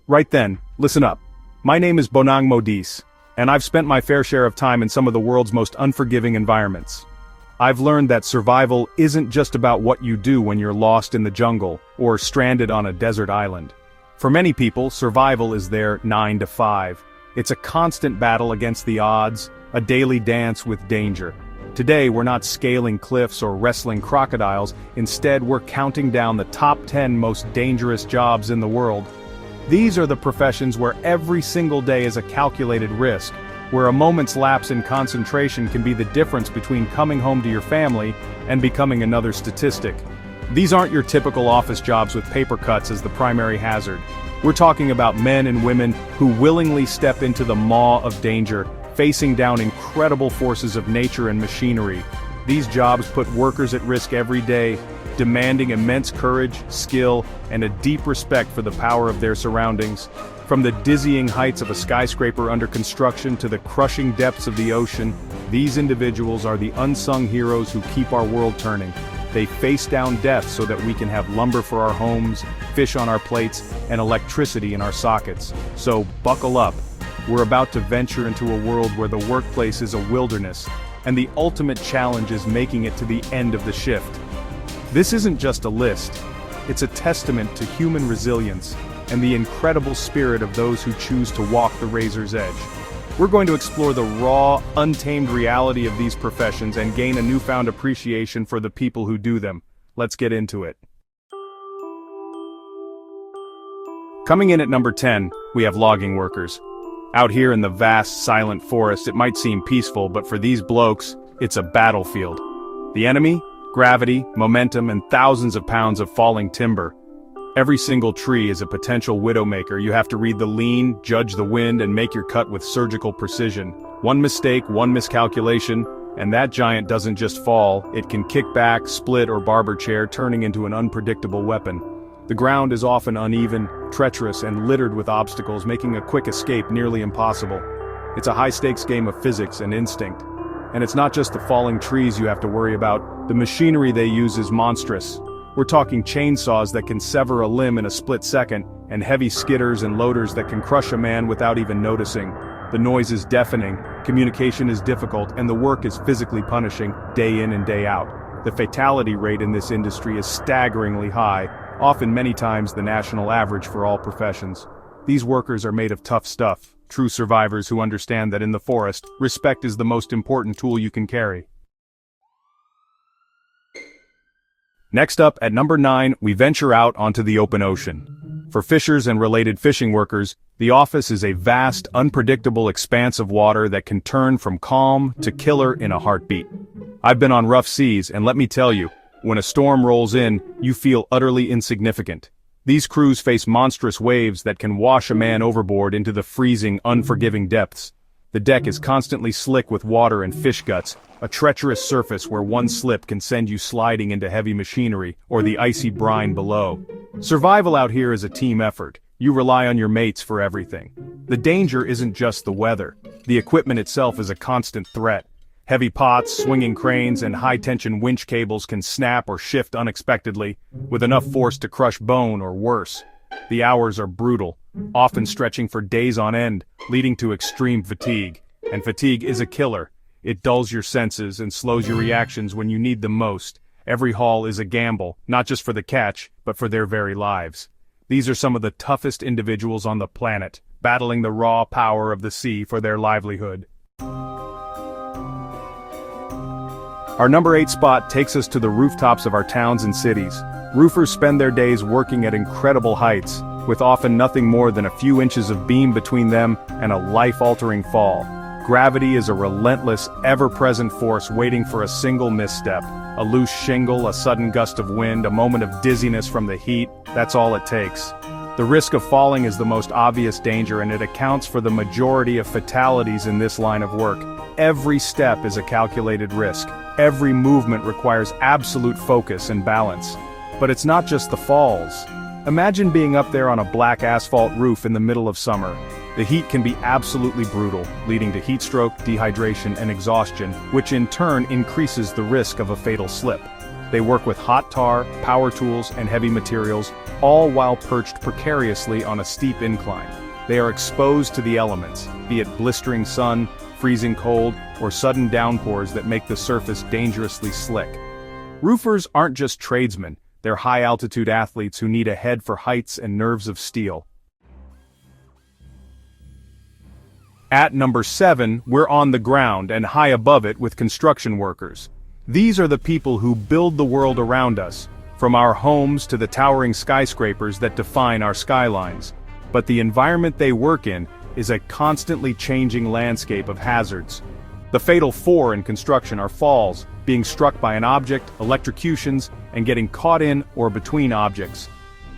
Right then, listen up. My name is Bonang Modis, and I've spent my fair share of time in some of the world's most unforgiving environments. I've learned that survival isn't just about what you do when you're lost in the jungle or stranded on a desert island. For many people, survival is their 9 to 5. It's a constant battle against the odds, a daily dance with danger. Today, we're not scaling cliffs or wrestling crocodiles. Instead, we're counting down the top 10 most dangerous jobs in the world. These are the professions where every single day is a calculated risk, where a moment's lapse in concentration can be the difference between coming home to your family and becoming another statistic. These aren't your typical office jobs with paper cuts as the primary hazard. We're talking about men and women who willingly step into the maw of danger, facing down incredible forces of nature and machinery. These jobs put workers at risk every day, demanding immense courage, skill, and a deep respect for the power of their surroundings. From the dizzying heights of a skyscraper under construction to the crushing depths of the ocean, these individuals are the unsung heroes who keep our world turning. They face down death so that we can have lumber for our homes, fish on our plates, and electricity in our sockets. So buckle up. We're about to venture into a world where the workplace is a wilderness, and the ultimate challenge is making it to the end of the shift. This isn't just a list, it's a testament to human resilience and the incredible spirit of those who choose to walk the razor's edge. We're going to explore the raw, untamed reality of these professions and gain a newfound appreciation for the people who do them. Let's get into it. Coming in at number 10, we have logging workers. Out here in the vast, silent forest, it might seem peaceful, but for these blokes, it's a battlefield. The enemy? Gravity, momentum, and thousands of pounds of falling timber. Every single tree is a potential widowmaker. You have to read the lean, judge the wind, and make your cut with surgical precision. One mistake, one miscalculation, and that giant doesn't just fall, it can kick back, split, or barber chair, turning into an unpredictable weapon. The ground is often uneven, treacherous, and littered with obstacles, making a quick escape nearly impossible. It's a high-stakes game of physics and instinct. And it's not just the falling trees you have to worry about, the machinery they use is monstrous. We're talking chainsaws that can sever a limb in a split second, and heavy skidders and loaders that can crush a man without even noticing. The noise is deafening, communication is difficult, and the work is physically punishing, day in and day out. The fatality rate in this industry is staggeringly high, often many times the national average for all professions. These workers are made of tough stuff, true survivors who understand that in the forest, respect is the most important tool you can carry. Next up, at number 9, we venture out onto the open ocean. For fishers and related fishing workers, the office is a vast, unpredictable expanse of water that can turn from calm to killer in a heartbeat. I've been on rough seas, and let me tell you, when a storm rolls in, you feel utterly insignificant. These crews face monstrous waves that can wash a man overboard into the freezing, unforgiving depths. The deck is constantly slick with water and fish guts, a treacherous surface where one slip can send you sliding into heavy machinery or the icy brine below. Survival out here is a team effort. You rely on your mates for everything. The danger isn't just the weather. The equipment itself is a constant threat. Heavy pots, swinging cranes, and high-tension winch cables can snap or shift unexpectedly, with enough force to crush bone or worse. The hours are brutal, often stretching for days on end, leading to extreme fatigue. And fatigue is a killer. It dulls your senses and slows your reactions when you need them most. Every haul is a gamble, not just for the catch, but for their very lives. These are some of the toughest individuals on the planet, battling the raw power of the sea for their livelihood. Our number 8 spot takes us to the rooftops of our towns and cities. Roofers spend their days working at incredible heights, with often nothing more than a few inches of beam between them and a life-altering fall. Gravity is a relentless, ever-present force waiting for a single misstep. A loose shingle, a sudden gust of wind, a moment of dizziness from the heat, that's all it takes. The risk of falling is the most obvious danger, and it accounts for the majority of fatalities in this line of work. Every step is a calculated risk. Every movement requires absolute focus and balance. But it's not just the falls. Imagine being up there on a black asphalt roof in the middle of summer. The heat can be absolutely brutal, leading to heat stroke, dehydration, and exhaustion, which in turn increases the risk of a fatal slip. They work with hot tar, power tools, and heavy materials, all while perched precariously on a steep incline. They are exposed to the elements, be it blistering sun, freezing cold, or sudden downpours that make the surface dangerously slick. Roofers aren't just tradesmen, they're high-altitude athletes who need a head for heights and nerves of steel. At number 7, we're on the ground and high above it with construction workers. These are the people who build the world around us, from our homes to the towering skyscrapers that define our skylines. But the environment they work in is a constantly changing landscape of hazards. The fatal 4 in construction are falls, being struck by an object, electrocutions, and getting caught in or between objects.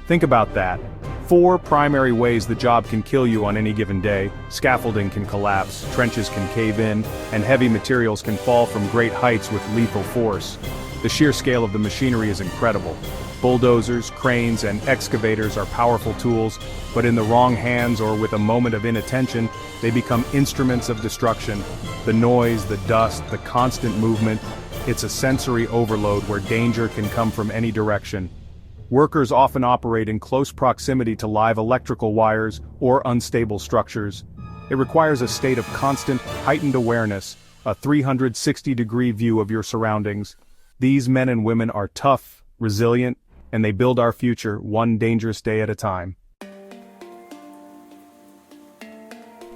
Think about that. 4 primary ways the job can kill you on any given day. Scaffolding can collapse, trenches can cave in, and heavy materials can fall from great heights with lethal force. The sheer scale of the machinery is incredible. Bulldozers, cranes, and excavators are powerful tools, but in the wrong hands or with a moment of inattention, they become instruments of destruction. The noise, the dust, the constant movement, it's a sensory overload where danger can come from any direction. Workers often operate in close proximity to live electrical wires or unstable structures. It requires a state of constant, heightened awareness, a 360-degree view of your surroundings. These men and women are tough, resilient, and they build our future one dangerous day at a time.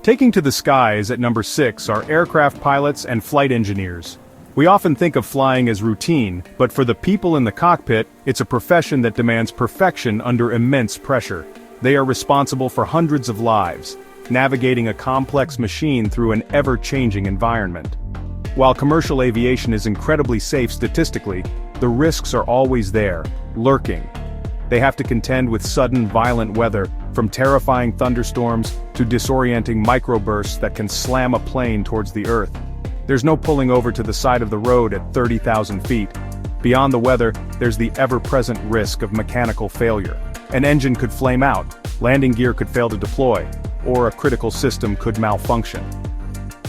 Taking to the skies at number 6 are aircraft pilots and flight engineers. We often think of flying as routine, but for the people in the cockpit, it's a profession that demands perfection under immense pressure. They are responsible for hundreds of lives, navigating a complex machine through an ever-changing environment. While commercial aviation is incredibly safe statistically, the risks are always there, lurking. They have to contend with sudden, violent weather, from terrifying thunderstorms to disorienting microbursts that can slam a plane towards the earth. There's no pulling over to the side of the road at 30,000 feet. Beyond the weather, there's the ever-present risk of mechanical failure. An engine could flame out, landing gear could fail to deploy, or a critical system could malfunction.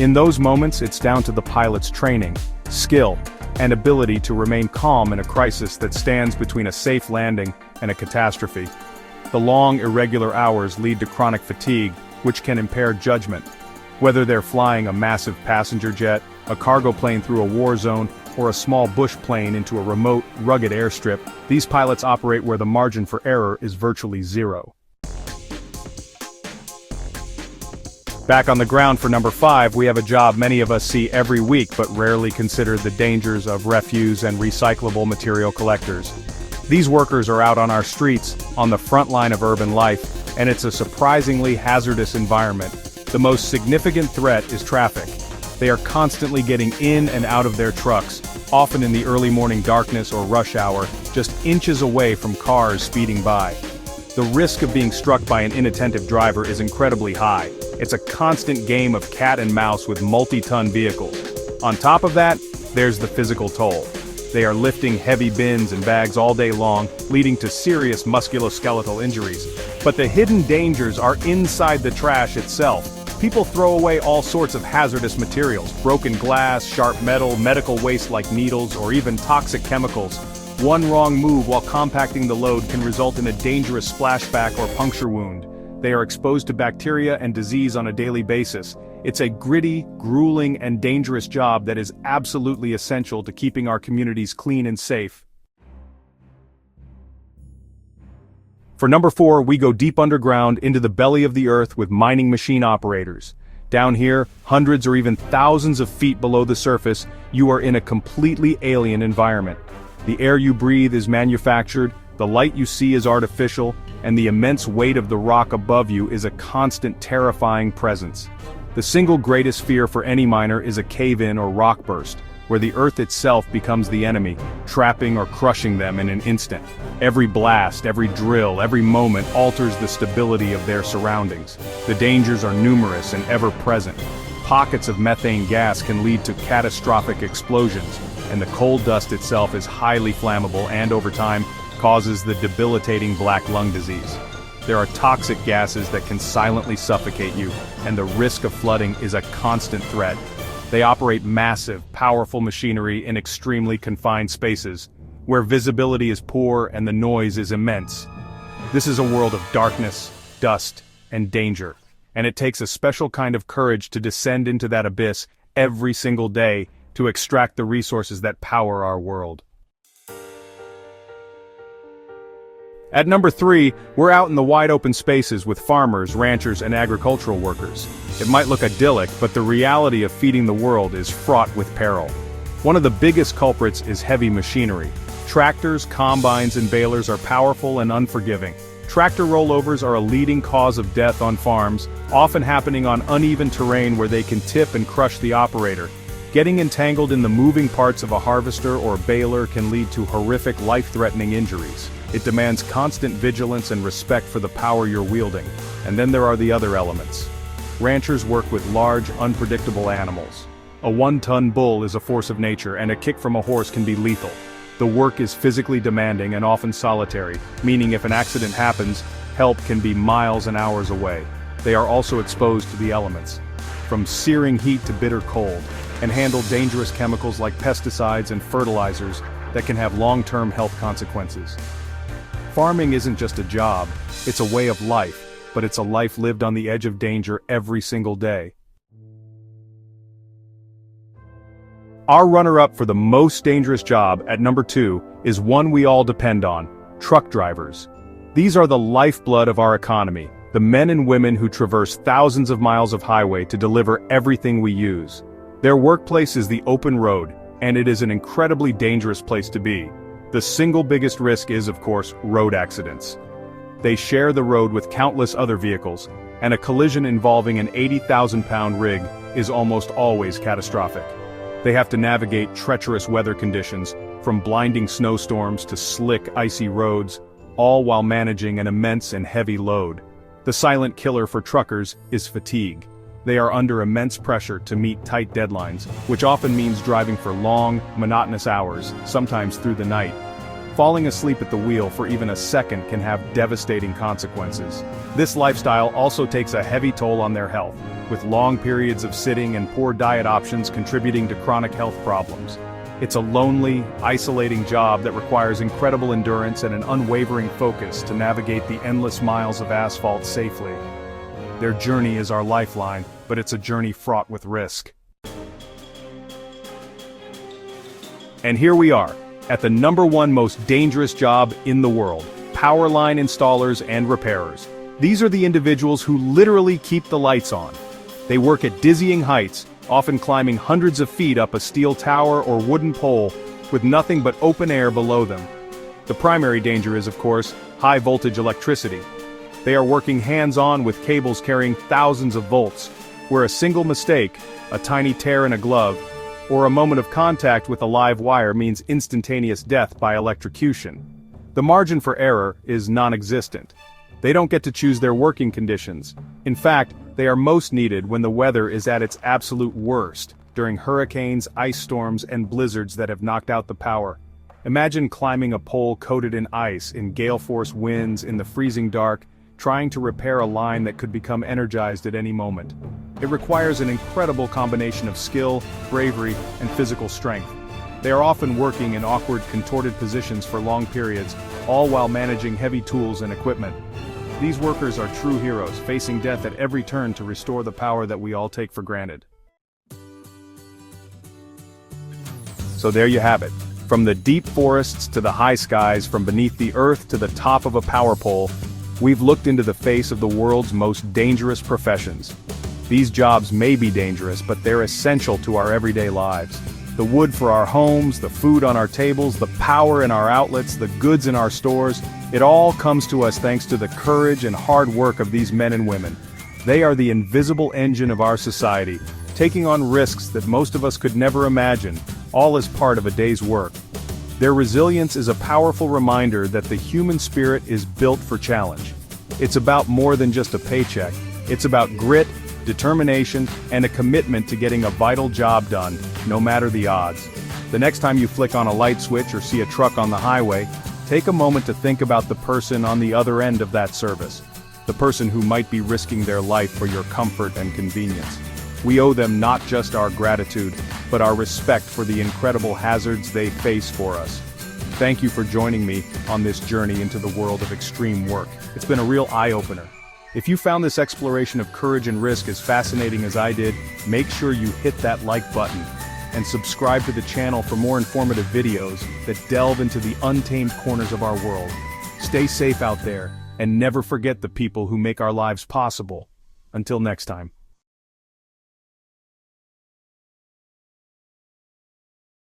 In those moments, it's down to the pilot's training, skill, and ability to remain calm in a crisis that stands between a safe landing and a catastrophe. The long, irregular hours lead to chronic fatigue, which can impair judgment. Whether they're flying a massive passenger jet, a cargo plane through a war zone, or a small bush plane into a remote, rugged airstrip, these pilots operate where the margin for error is virtually zero. Back on the ground for number 5, we have a job many of us see every week but rarely consider: the dangers of refuse and recyclable material collectors. These workers are out on our streets, on the front line of urban life, and it's a surprisingly hazardous environment. The most significant threat is traffic. They are constantly getting in and out of their trucks, often in the early morning darkness or rush hour, just inches away from cars speeding by. The risk of being struck by an inattentive driver is incredibly high. It's a constant game of cat and mouse with multi-ton vehicles. On top of that, there's the physical toll. They are lifting heavy bins and bags all day long, leading to serious musculoskeletal injuries. But the hidden dangers are inside the trash itself. People throw away all sorts of hazardous materials: broken glass, sharp metal, medical waste like needles, or even toxic chemicals. One wrong move while compacting the load can result in a dangerous splashback or puncture wound. They are exposed to bacteria and disease on a daily basis. It's a gritty, grueling, and dangerous job that is absolutely essential to keeping our communities clean and safe. For number 4, we go deep underground into the belly of the earth with mining machine operators. Down here, hundreds or even thousands of feet below the surface, you are in a completely alien environment. The air you breathe is manufactured, the light you see is artificial, and the immense weight of the rock above you is a constant, terrifying presence. The single greatest fear for any miner is a cave-in or rock burst, where the earth itself becomes the enemy, trapping or crushing them in an instant. Every blast, every drill, every moment alters the stability of their surroundings. The dangers are numerous and ever-present. Pockets of methane gas can lead to catastrophic explosions, and the coal dust itself is highly flammable and, over time, causes the debilitating black lung disease. There are toxic gases that can silently suffocate you, and the risk of flooding is a constant threat. They operate massive, powerful machinery in extremely confined spaces. where visibility is poor and the noise is immense. This is a world of darkness, dust, and danger, and it takes a special kind of courage to descend into that abyss every single day to extract the resources that power our world. At number 3, we're out in the wide open spaces with farmers, ranchers, and agricultural workers. It might look idyllic, but the reality of feeding the world is fraught with peril. One of the biggest culprits is heavy machinery. Tractors, combines, and balers are powerful and unforgiving. Tractor rollovers are a leading cause of death on farms, often happening on uneven terrain where they can tip and crush the operator. Getting entangled in the moving parts of a harvester or baler can lead to horrific, life-threatening injuries. It demands constant vigilance and respect for the power you're wielding. And then there are the other elements. Ranchers work with large, unpredictable animals. A 1-ton bull is a force of nature, and a kick from a horse can be lethal. The work is physically demanding and often solitary, meaning if an accident happens, help can be miles and hours away. They are also exposed to the elements, from searing heat to bitter cold, and handle dangerous chemicals like pesticides and fertilizers that can have long-term health consequences. Farming isn't just a job, it's a way of life, but it's a life lived on the edge of danger every single day. Our runner-up for the most dangerous job, at number 2, is one we all depend on: truck drivers. These are the lifeblood of our economy, the men and women who traverse thousands of miles of highway to deliver everything we use. Their workplace is the open road, and it is an incredibly dangerous place to be. The single biggest risk is, of course, road accidents. They share the road with countless other vehicles, and a collision involving an 80,000-pound rig is almost always catastrophic. They have to navigate treacherous weather conditions, from blinding snowstorms to slick, icy roads, all while managing an immense and heavy load. The silent killer for truckers is fatigue. They are under immense pressure to meet tight deadlines, which often means driving for long, monotonous hours, sometimes through the night. Falling asleep at the wheel for even a second can have devastating consequences. This lifestyle also takes a heavy toll on their health, with long periods of sitting and poor diet options contributing to chronic health problems. It's a lonely, isolating job that requires incredible endurance and an unwavering focus to navigate the endless miles of asphalt safely. Their journey is our lifeline, but it's a journey fraught with risk. And here we are, at the number 1 most dangerous job in the world: power line installers and repairers. These are the individuals who literally keep the lights on. They work at dizzying heights, often climbing hundreds of feet up a steel tower or wooden pole, with nothing but open air below them. The primary danger is, of course, high-voltage electricity. They are working hands-on with cables carrying thousands of volts, where a single mistake, a tiny tear in a glove, or a moment of contact with a live wire means instantaneous death by electrocution. The margin for error is non-existent. They don't get to choose their working conditions. In fact, they are most needed when the weather is at its absolute worst, during hurricanes, ice storms, and blizzards that have knocked out the power. Imagine climbing a pole coated in ice, in gale-force winds, in the freezing dark, trying to repair a line that could become energized at any moment. It requires an incredible combination of skill, bravery, and physical strength. They are often working in awkward, contorted positions for long periods, all while managing heavy tools and equipment. These workers are true heroes, facing death at every turn to restore the power that we all take for granted. So there you have it. From the deep forests to the high skies, from beneath the earth to the top of a power pole, we've looked into the face of the world's most dangerous professions. These jobs may be dangerous, but they're essential to our everyday lives. The wood for our homes, the food on our tables, the power in our outlets, the goods in our stores, it all comes to us thanks to the courage and hard work of these men and women. They are the invisible engine of our society, taking on risks that most of us could never imagine, all as part of a day's work. Their resilience is a powerful reminder that the human spirit is built for challenge. It's about more than just a paycheck. It's about grit, determination, and a commitment to getting a vital job done, no matter the odds. The next time you flick on a light switch or see a truck on the highway, take a moment to think about the person on the other end of that service. The person who might be risking their life for your comfort and convenience. We owe them not just our gratitude, but our respect for the incredible hazards they face for us. Thank you for joining me on this journey into the world of extreme work. It's been a real eye-opener. If you found this exploration of courage and risk as fascinating as I did, make sure you hit that like button and subscribe to the channel for more informative videos that delve into the untamed corners of our world. Stay safe out there, and never forget the people who make our lives possible. Until next time.